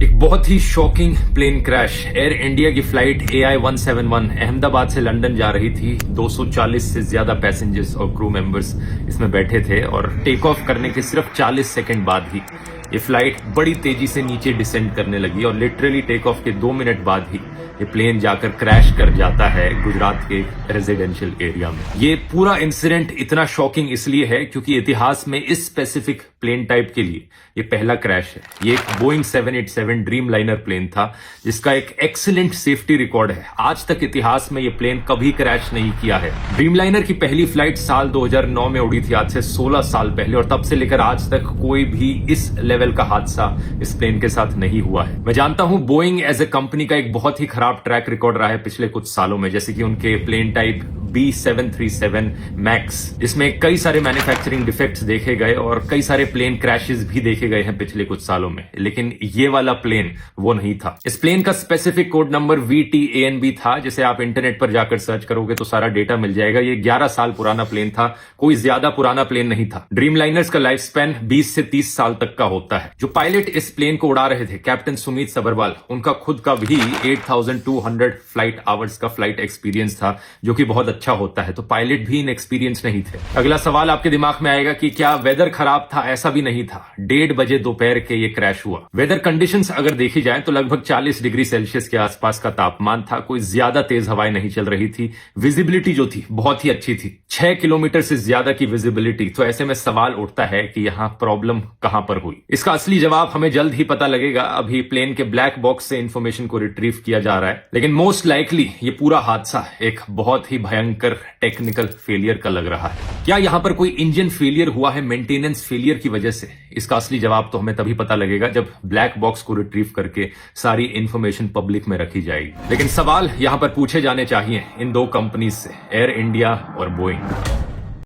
एक बहुत ही shocking plane crash. Air India की फ्लाइट AI 171 अहमदाबाद से लंदन जा रही थी। 240 से ज्यादा पैसेंजर्स और क्रू मेंबर्स इसमें बैठे थे और टेक ऑफ करने के सिर्फ 40 सेकंड बाद ही ये फ्लाइट बड़ी तेजी से नीचे डिसेंड करने लगी और लिटरली टेक ऑफ के 2 मिनट बाद ही ये प्लेन जाकर क्रैश कर जाता है गुजरात के रेजिडेंशियल एरिया में। ये पूरा इंसिडेंट इतना शॉकिंग इसलिए है क्योंकि इतिहास में इस स्पेसिफिक प्लेन टाइप के लिए ये पहला क्रैश है। ये एक बोइंग 787 ड्रीम लाइनर प्लेन था जिसका एक एक्सीलेंट सेफ्टी रिकॉर्ड है। आज तक इतिहास में ये प्लेन कभी क्रैश नहीं किया है। ड्रीम लाइनर की पहली फ्लाइट साल 2009 में उड़ी थी, आज से 16 साल पहले, और तब से लेकर आज तक कोई भी इस लेवल का हादसा इस प्लेन के साथ नहीं हुआ है। मैं जानता हूं बोइंग एज ए कंपनी का एक बहुत ही खराब ट्रैक रिकॉर्ड रहा है पिछले कुछ सालों में, जैसे कि उनके प्लेन टाइप B737 मैक्स, जिसमें कई सारे मैन्युफैक्चरिंग डिफेक्ट्स देखे गए और कई सारे प्लेन क्रैशेस भी देखे गए हैं पिछले कुछ सालों में, लेकिन ये वाला प्लेन वो नहीं था। इस प्लेन का स्पेसिफिक कोड नंबर VTANB था, जिसे आप इंटरनेट पर जाकर सर्च करोगे तो सारा डेटा मिल जाएगा। ये 11 साल पुराना प्लेन था, कोई ज्यादा पुराना प्लेन नहीं था। ड्रीम लाइनर्स का लाइफ स्पैन 20 से 30 साल तक का होता है। जो पायलट इस प्लेन को उड़ा रहे थे, कैप्टन सुमित सबरवाल, उनका खुद का भी 8200 फ्लाइट आवर्स का फ्लाइट एक्सपीरियंस था, जो कि बहुत अच्छा होता है। तो पायलट भी इनएक्सपीरियंस नहीं थे। अगला सवाल आपके दिमाग में आएगा कि क्या वेदर खराब था? ऐसा भी नहीं था। 1:30 बजे दोपहर के ये क्रैश हुआ। वेदर कंडीशंस अगर देखी जाए तो लगभग 40 डिग्री सेल्सियस के आसपास का तापमान था। कोई ज्यादा तेज हवाएं नहीं चल रही थी। विजिबिलिटी जो थी बहुत ही अच्छी थी, 6 किलोमीटर से ज्यादा की विजिबिलिटी। तो ऐसे में सवाल उठता है कि यहां प्रॉब्लम कहां पर हुई। इसका असली जवाब हमें जल्द ही पता लगेगा। अभी प्लेन के ब्लैक बॉक्स से इंफॉर्मेशन को रिट्रीव किया जा रहा है, लेकिन मोस्ट लाइकली ये पूरा हादसा एक बहुत ही भयंकर टेक्निकल फेलियर का लग रहा है। क्या यहां पर कोई इंजन फेलियर हुआ है मेंटेनेंस फेलियर की वजह से? इसका असली जवाब तो हमें तभी पता लगेगा जब ब्लैक बॉक्स को रिट्रीव करके सारी इंफॉर्मेशन पब्लिक में रखी जाएगी। लेकिन सवाल यहां पर पूछे जाने चाहिए इन दो कंपनीज से, एयर इंडिया और बोइंग।